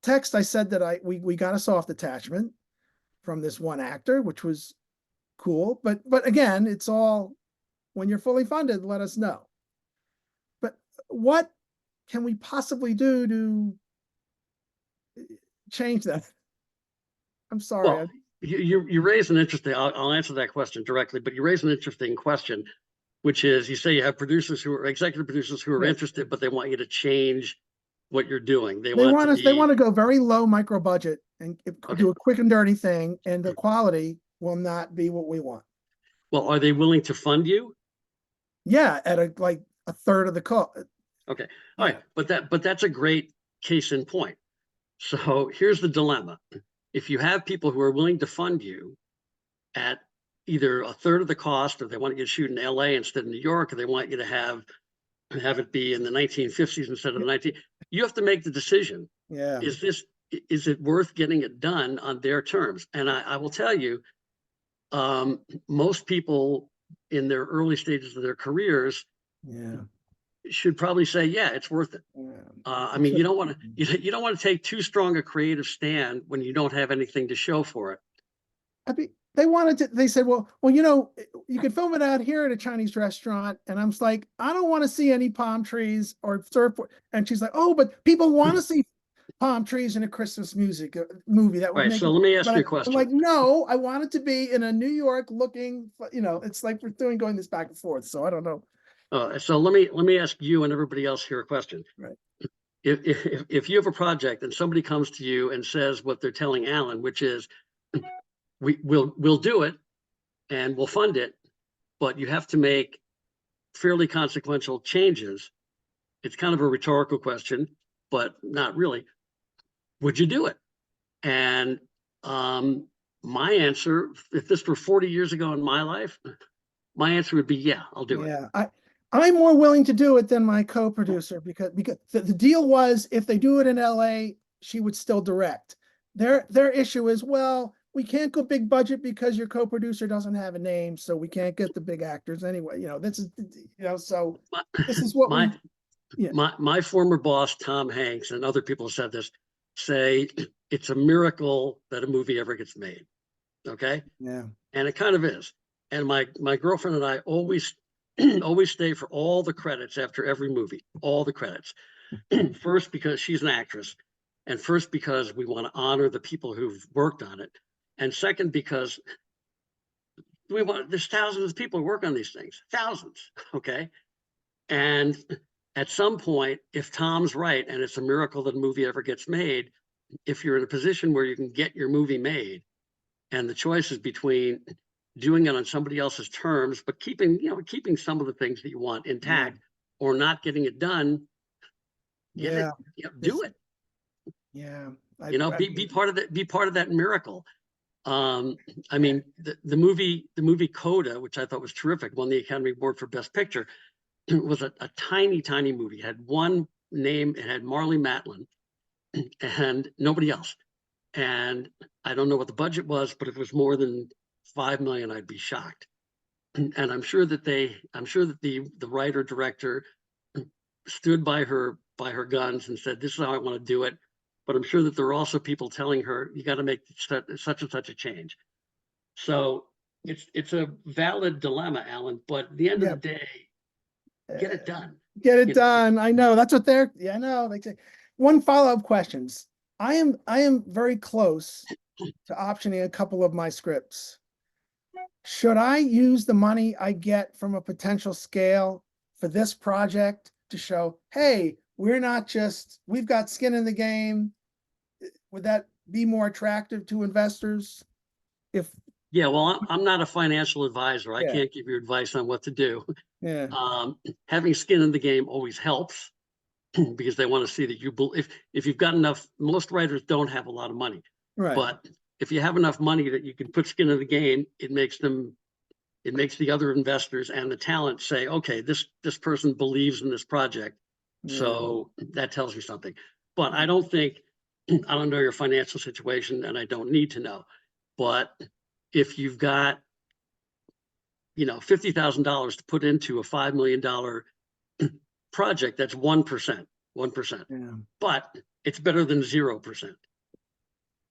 text, I said that we got a soft attachment from this one actor, which was cool. But again, it's all, when you're fully funded, let us know. But what can we possibly do to change that? I'm sorry. Well, you raise an interesting, I'll answer that question directly, but you raise an interesting question, which is, you say you have executive producers who are interested, but they want you to change what you're doing. They want to go very low micro budget and do a quick and dirty thing, and the quality will not be what we want. Well, are they willing to fund you? Yeah, at a third of the cost. Okay, all right, but that's a great case in point. So here's the dilemma. If you have people who are willing to fund you at either a third of the cost, or they want you to shoot in LA instead of New York, or they want you to have it be in the 1950s instead of the 19, you have to make the decision. Yeah. Is it worth getting it done on their terms? And I will tell you, most people in their early stages of their careers should probably say, yeah, it's worth it. I mean, you don't want to take too strong a creative stand when you don't have anything to show for it. I mean, they said, well, you could film it out here at a Chinese restaurant. And I'm just like, I don't want to see any palm trees or surfboard. And she's like, oh, but people want to see palm trees in a Christmas movie. That would Right. make So it, let me ask you a question. I'm like, no, I want it to be in a New York looking, it's like we're going this back and forth. So I don't know. So let me ask you and everybody else here a question. Right. If you have a project and somebody comes to you and says what they're telling Alan, which is, we'll do it and we'll fund it, but you have to make fairly consequential changes. It's kind of a rhetorical question, but not really. Would you do it? And my answer, if this were 40 years ago in my life, my answer would be, yeah, I'll do it. Yeah, I'm more willing to do it than my co-producer because the deal was if they do it in LA, she would still direct. Their issue is, well, we can't go big budget because your co-producer doesn't have a name, so we can't get the big actors anyway. This is, so this is what my former boss, Tom Hanks, and other people have said this, say it's a miracle that a movie ever gets made. Okay. Yeah. And it kind of is. And my girlfriend and I always stay for all the credits after every movie, all the credits. First, because she's an actress, and first, because we want to honor the people who've worked on it. And second, because there's thousands of people who work on these things, thousands. Okay. And at some point, if Tom's right, and it's a miracle that a movie ever gets made, if you're in a position where you can get your movie made, and the choice is between doing it on somebody else's terms, but keeping some of the things that you want intact, or not getting it done, do it. Yeah. Be part of that miracle. I mean, the movie Coda, which I thought was terrific, won the Academy Award for Best Picture. It was a tiny movie. It had one name. It had Marlee Matlin and nobody else. And I don't know what the budget was, but if it was more than $5 million, I'd be shocked. And I'm sure that the writer director stood by her guns and said, this is how I want to do it. But I'm sure that there are also people telling her, you got to make such and such a change. So it's a valid dilemma, Alan, but at the end of the day, get it done. Get it done. I know. That's what I know. They say. One follow-up questions. I am very close to optioning a couple of my scripts. Should I use the money I get from a potential scale for this project to show, hey, we've got skin in the game? Would that be more attractive to investors? Yeah, well, I'm not a financial advisor. I can't give you advice on what to do. Yeah. Having skin in the game always helps because they want to see that if you've got enough. Most writers don't have a lot of money, right? But if you have enough money that you can put skin in the game, it makes the other investors and the talent say, okay, this person believes in this project, so that tells me something. But I don't know your financial situation, and I don't need to know. But if you've got, $50,000 to put into a $5 million project, that's 1%. Yeah. But it's better than 0%.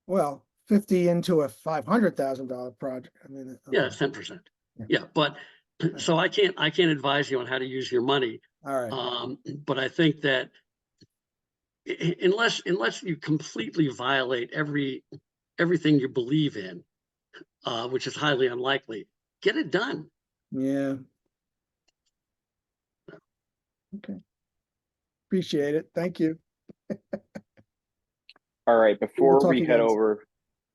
Well, 50 into a $500,000 project. I mean, yeah, it's 10%. Yeah, but so I can't advise you on how to use your money. All right. But I think that unless you completely violate everything you believe in, which is highly unlikely, get it done. Yeah. Okay. Appreciate it. Thank you. All right. Before we head over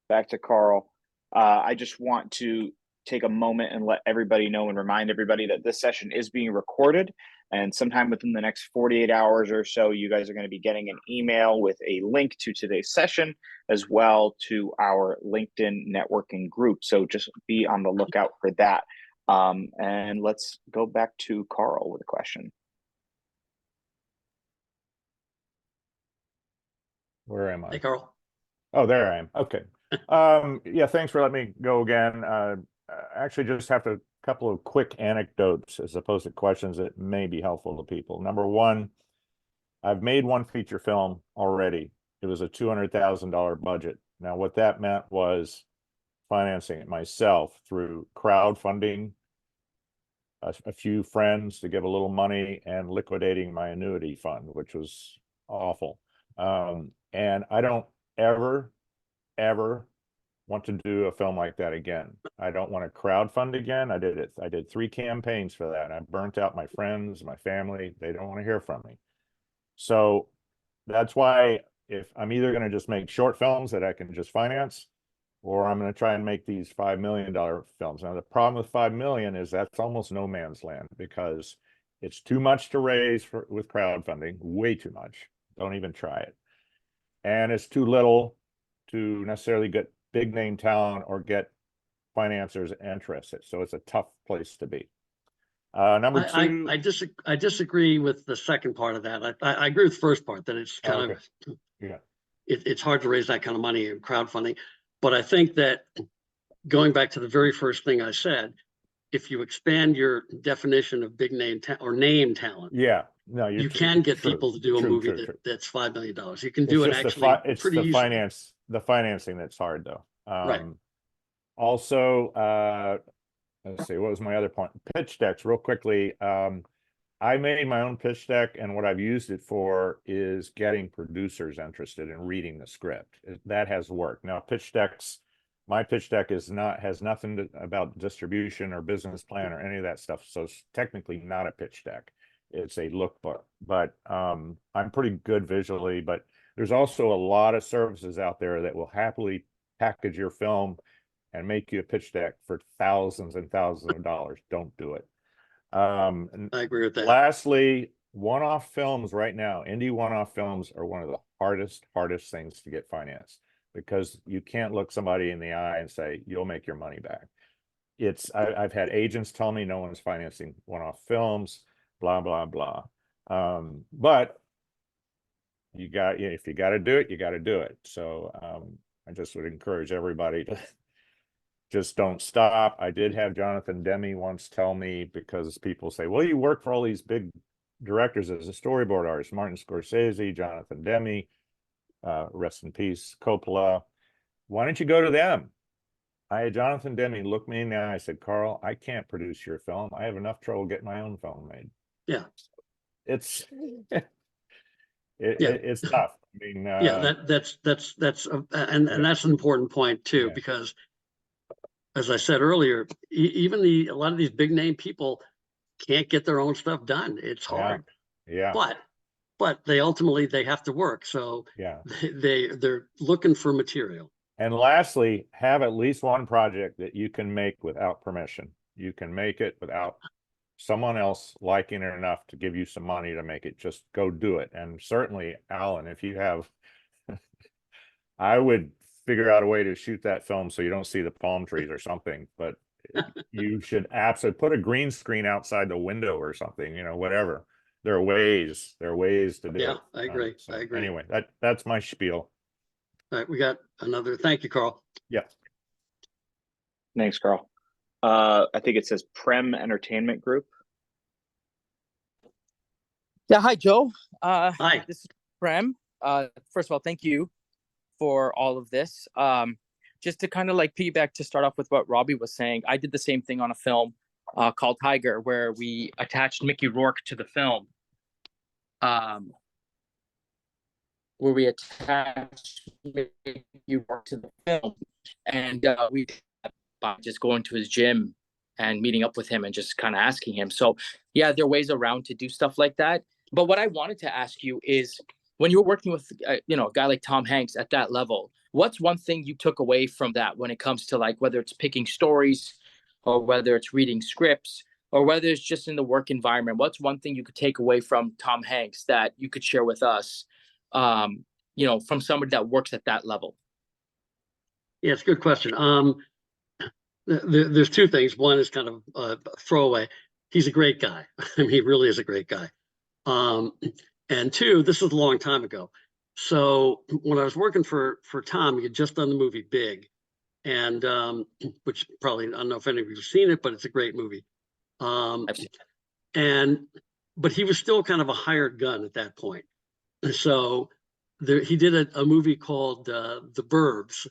back to Carl, I just want to take a moment and let everybody know and remind everybody that this session is being recorded. And sometime within the next 48 hours or so, you guys are going to be getting an email with a link to today's session, as well to our LinkedIn networking group. So just be on the lookout for that. And let's go back to Carl with a question. Where am I? Hey, Carl. Oh, there I am. Okay. Yeah, thanks for letting me go again. I actually just have a couple of quick anecdotes as opposed to questions that may be helpful to people. Number one, I've made one feature film already. It was a $200,000 budget. Now, what that meant was financing it myself through crowdfunding, a few friends to give a little money, and liquidating my annuity fund, which was awful. And I don't ever want to do a film like that again. I don't want to crowdfund again. I did 3 campaigns for that. I burnt out my friends, my family. They don't want to hear from me. So that's why if I'm either going to just make short films that I can just finance, or I'm going to try and make these $5 million films. Now, the problem with 5 million is that's almost no man's land, because it's too much to raise with crowdfunding, way too much. Don't even try it. And it's too little to necessarily get big name talent or get financiers interested. So it's a tough place to be. Number two, I disagree with the second part of that. I agree with the first part, that it's kind of, yeah, it's hard to raise that kind of money in crowdfunding. But I think that, going back to the very first thing I said, if you expand your definition of big name or name talent, yeah, no, you can get people to do a movie that's $5 million. You can do it actually pretty easily. The financing that's hard though. Right. Also, let's see, what was my other point? Pitch decks, real quickly. I made my own pitch deck, and what I've used it for is getting producers interested in reading the script. That has worked. Now, pitch decks, my pitch deck has nothing about distribution or business plan or any of that stuff. So it's technically not a pitch deck. It's a lookbook, but I'm pretty good visually. But there's also a lot of services out there that will happily package your film and make you a pitch deck for thousands and thousands of dollars. Don't do it. I agree with that. Lastly, one-off films right now, indie one-off films are one of the hardest things to get financed, because you can't look somebody in the eye and say, you'll make your money back. I've had agents tell me no one's financing one-off films, blah, blah, blah. But if you got to do it, you got to do it. So I just would encourage everybody to just don't stop. I did have Jonathan Demme once tell me, because people say, well, you work for all these big directors as a storyboard artist, Martin Scorsese, Jonathan Demme, rest in peace, Coppola. Why don't you go to them? I had Jonathan Demme look me in the eye. I said, Carl, I can't produce your film. I have enough trouble getting my own film made. Yeah. It's it's tough. I mean, yeah, that's and that's an important point too, because as I said earlier, even a lot of these big name people can't get their own stuff done. It's hard. Yeah. But they ultimately have to work. So yeah, they're looking for material. And lastly, have at least one project that you can make without permission. You can make it without someone else liking it enough to give you some money to make it. Just go do it. And certainly, Alan, if you have, I would figure out a way to shoot that film so you don't see the palm trees or something, but you should absolutely put a green screen outside the window or something, whatever. There are ways to do it. Yeah, I agree. I agree. Anyway, that's my spiel. All right, we got another. Thank you, Carl. Yeah. Thanks, Carl. I think it says Prem Entertainment Group. Yeah, hi, Joe. Hi. This is Prem. First of all, thank you for all of this. Just to kind of like piggyback to start off with what Robbie was saying, I did the same thing on a film called Tiger, where we attached Mickey Rourke to the film. Where we attached Mickey Rourke to the film, and we by just going to his gym and meeting up with him and just kind of asking him. So yeah, there are ways around to do stuff like that. But what I wanted to ask you is, when you were working with a guy like Tom Hanks at that level, what's one thing you took away from that when it comes to like whether it's picking stories or whether it's reading scripts, or whether it's just in the work environment, what's one thing you could take away from Tom Hanks that you could share with us, from somebody that works at that level? Yeah, it's a good question. There's two things. One is kind of a throwaway. He's a great guy. I mean, he really is a great guy. And two, this is a long time ago. So when I was working for Tom, he had just done the movie Big, and which probably, I don't know if any of you have seen it, but it's a great movie. But he was still kind of a hired gun at that point. So he did a movie called The Burbs,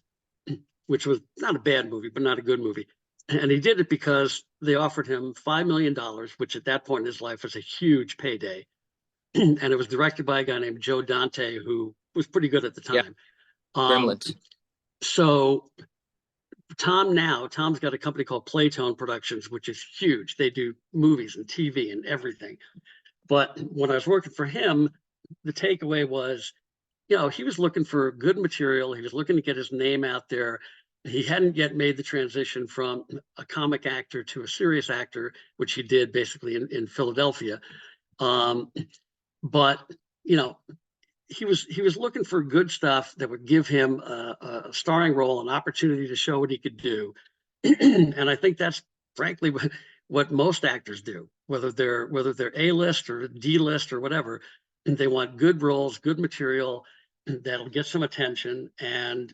which was not a bad movie, but not a good movie. And he did it because they offered him $5 million, which at that point in his life was a huge payday. And it was directed by a guy named Joe Dante, who was pretty good at the time. Gremlins. So Tom's got a company called Playtone Productions, which is huge. They do movies and TV and everything. But when I was working for him, the takeaway was, he was looking for good material. He was looking to get his name out there. He hadn't yet made the transition from a comic actor to a serious actor, which he did basically in Philadelphia. But he was looking for good stuff that would give him a starring role, an opportunity to show what he could do. And I think that's frankly what most actors do, whether they're A-list or D-list or whatever. They want good roles, good material that'll get some attention. And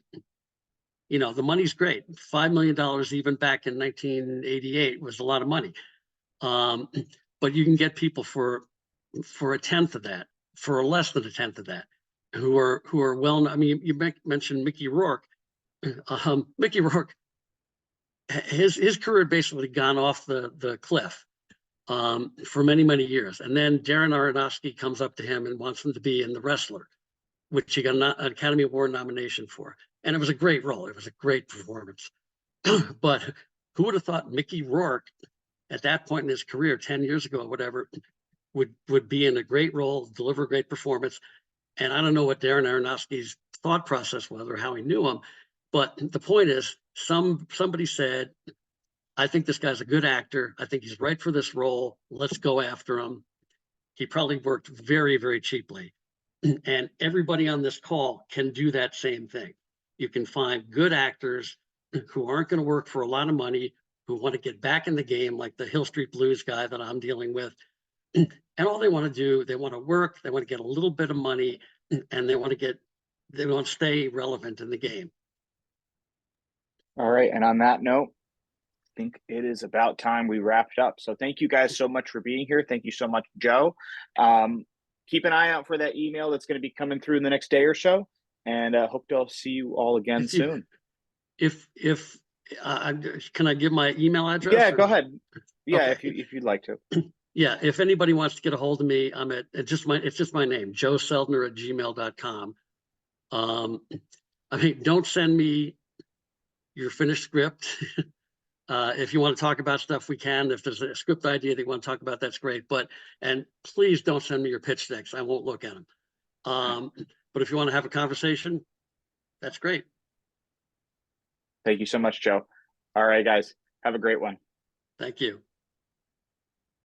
the money's great. $5 million even back in 1988 was a lot of money. But you can get people for a tenth of that, for less than a tenth of that, who are well. I mean, you mentioned Mickey Rourke. Mickey Rourke, his career basically gone off the cliff for many, many years. And then Darren Aronofsky comes up to him and wants him to be in The Wrestler, which he got an Academy Award nomination for. And it was a great role. It was a great performance. But who would have thought Mickey Rourke at that point in his career, 10 years ago or whatever, would be in a great role, deliver a great performance. And I don't know what Darren Aronofsky's thought process was or how he knew him, but the point is, somebody said, I think this guy's a good actor. I think he's right for this role. Let's go after him. He probably worked very, very cheaply. And everybody on this call can do that same thing. You can find good actors who aren't going to work for a lot of money, who want to get back in the game, like the Hill Street Blues guy that I'm dealing with. And all they want to do, they want to work, they want to get a little bit of money, and they want to stay relevant in the game. All right. And on that note, I think it is about time we wrapped up. So thank you guys so much for being here. Thank you so much, Joe. Keep an eye out for that email that's going to be coming through in the next day or so. And hope to see you all again soon. Can I give my email address? Yeah, go ahead. Yeah, Okay. if you'd like to. Yeah, if anybody wants to get a hold of me, I'm it's just my name, joeseldner@gmail.com. I mean, don't send me your finished script. If you want to talk about stuff, we can. If there's a script idea that you want to talk about, that's great. And please don't send me your pitch decks. I won't look at them. But if you want to have a conversation, that's great. Thank you so much, Joe. All right, guys, have a great one. Thank you.